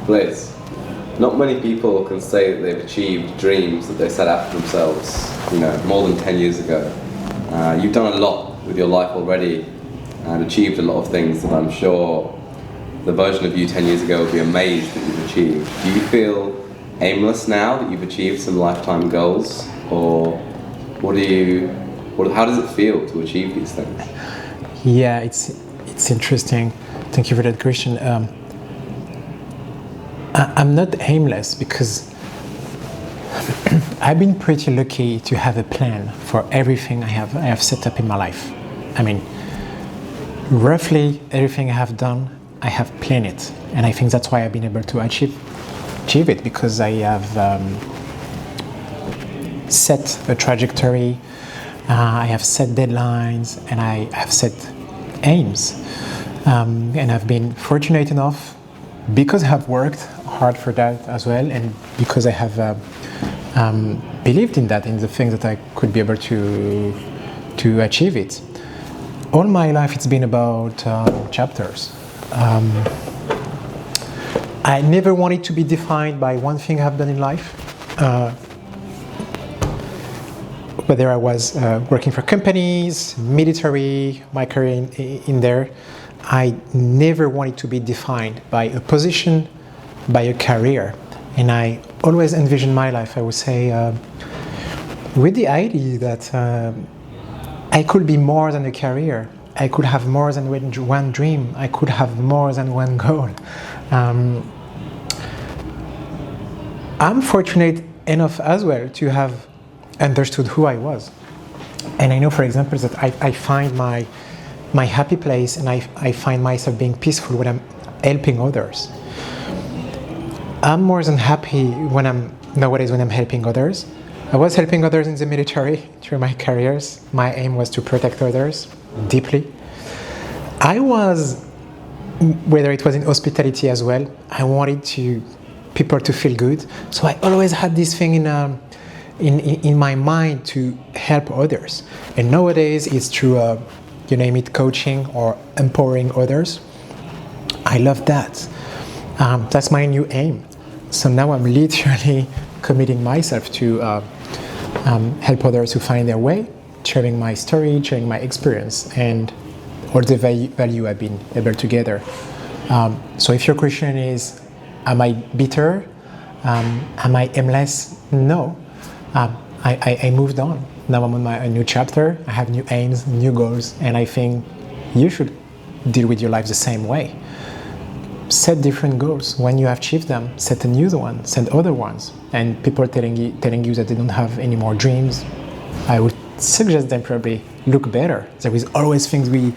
Blaise, not many people can say that they've achieved dreams that they set out for themselves, more than 10 years ago. You've done a lot with your life already and achieved a lot of things that I'm sure the version of you 10 years ago would be amazed that you've achieved. Do you feel aimless now that you've achieved some lifetime goals, or how does it feel to achieve these things? Yeah, it's interesting. Thank you for that question. I'm not aimless because I've been pretty lucky to have a plan for everything I have set up in my life. I mean, roughly everything I have done, I have planned it, and I think that's why I've been able to achieve it, because I have set a trajectory, I have set deadlines, and I have set aims, and I've been fortunate enough because I have worked hard for that as well, and because I have believed in that, in the things that I could be able to achieve it. All my life it's been about chapters. I never wanted to be defined by one thing I've done in life. Whether I was working for companies, military, my career in there, I never wanted to be defined by a position, by a career. And I always envisioned my life, I would say, with the idea that I could be more than a career. I could have more than one dream. I could have more than one goal. I'm fortunate enough as well to have understood who I was. And I know, for example, that I find my happy place, and I find myself being peaceful when I'm helping others. I'm more than happy nowadays when I'm helping others. I was helping others in the military through my careers. My aim was to protect others deeply. I was, whether it was in hospitality as well, I wanted people to feel good. So I always had this thing in my mind to help others. And nowadays it's through, you name it, coaching or empowering others. I love that. That's my new aim. So now I'm literally committing myself to help others to find their way, sharing my story, sharing my experience, and all the value I've been able to gather. So if your question is, am I bitter? Am I aimless? No. I moved on. Now I'm on a new chapter. I have new aims, new goals, and I think you should deal with your life the same way. Set different goals. When you have achieved them, set a new one, set other ones. And people telling you that they don't have any more dreams, I would suggest them probably look better. There is always things we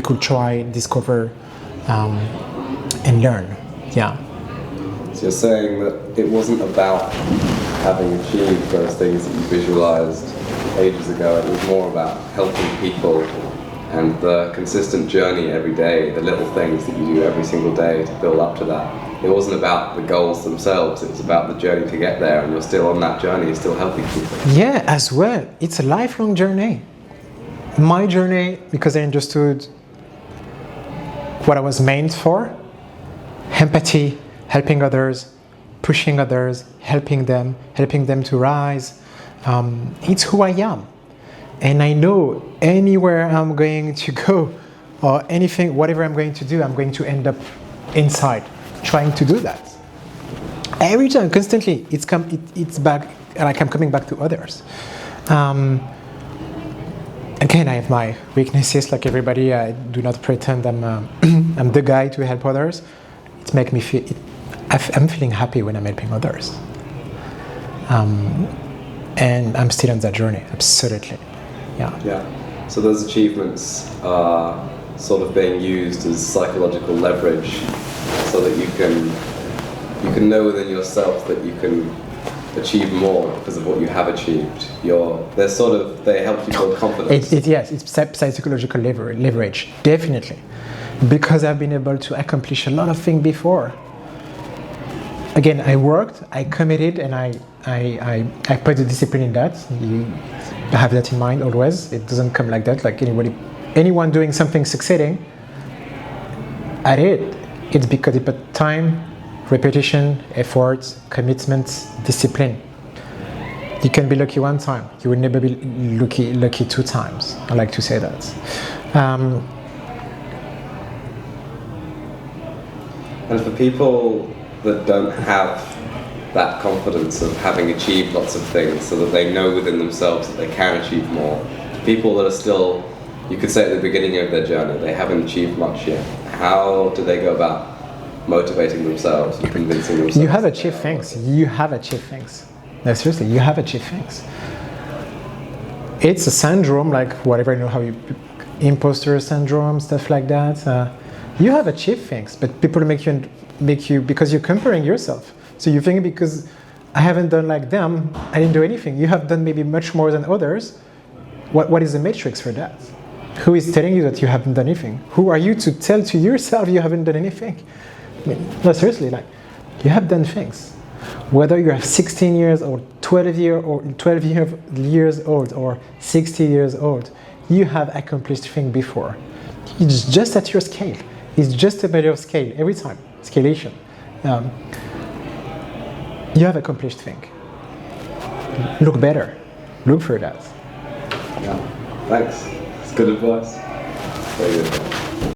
could try, discover, and learn. Yeah. So you're saying that it wasn't about having achieved those things that you visualized ages ago. It was more about helping people and the consistent journey every day, the little things that you do every single day to build up to that. It wasn't about the goals themselves, it was about the journey to get there, and you're still on that journey, you're still helping people. Yeah, as well. It's a lifelong journey. My journey, because I understood what I was meant for, empathy, helping others, pushing others, helping them to rise. It's who I am. And I know anywhere I'm going to go or anything, whatever I'm going to do, I'm going to end up inside trying to do that. Every time, constantly, it's back, like I'm coming back to others. Again, I have my weaknesses like everybody. I do not pretend I'm the guy to help others. It makes me feel, I'm feeling happy when I'm helping others. And I'm still on that journey, absolutely. Yeah. So those achievements are sort of being used as psychological leverage, so that you can know within yourself that you can achieve more because of what you have achieved. They help you build confidence. It's psychological leverage, definitely, because I've been able to accomplish a lot of things before. Again, I worked, I committed, and I put the discipline in that. I have that in mind always. It doesn't come like that. Like anyone doing something succeeding at it, it's because you put time, repetition, effort, commitment, discipline. You can be lucky one time. You will never be lucky 2 times. I like to say that. And for people that don't have that confidence of having achieved lots of things, so that they know within themselves that they can achieve more, people that are still, you could say at the beginning of their journey, they haven't achieved much yet, how do they go about motivating themselves and convincing themselves? You have achieved things. You have achieved things. No, seriously, you have achieved things. It's a syndrome, like whatever, you know, how you, imposter syndrome, stuff like that. You have achieved things, but people make you because you're comparing yourself. So you think because I haven't done like them, I didn't do anything. You have done maybe much more than others. What is the matrix for that? Who is telling you that you haven't done anything? Who are you to tell to yourself you haven't done anything? I mean, no, seriously, like, you have done things. Whether you're 16 years or 12 years old or 60 years old, you have accomplished things before. It's just at your scale. It's just a matter of scale every time. Scalation. You have accomplished things. Look better. Look for that. Yeah. Thanks. It's good advice. Very good.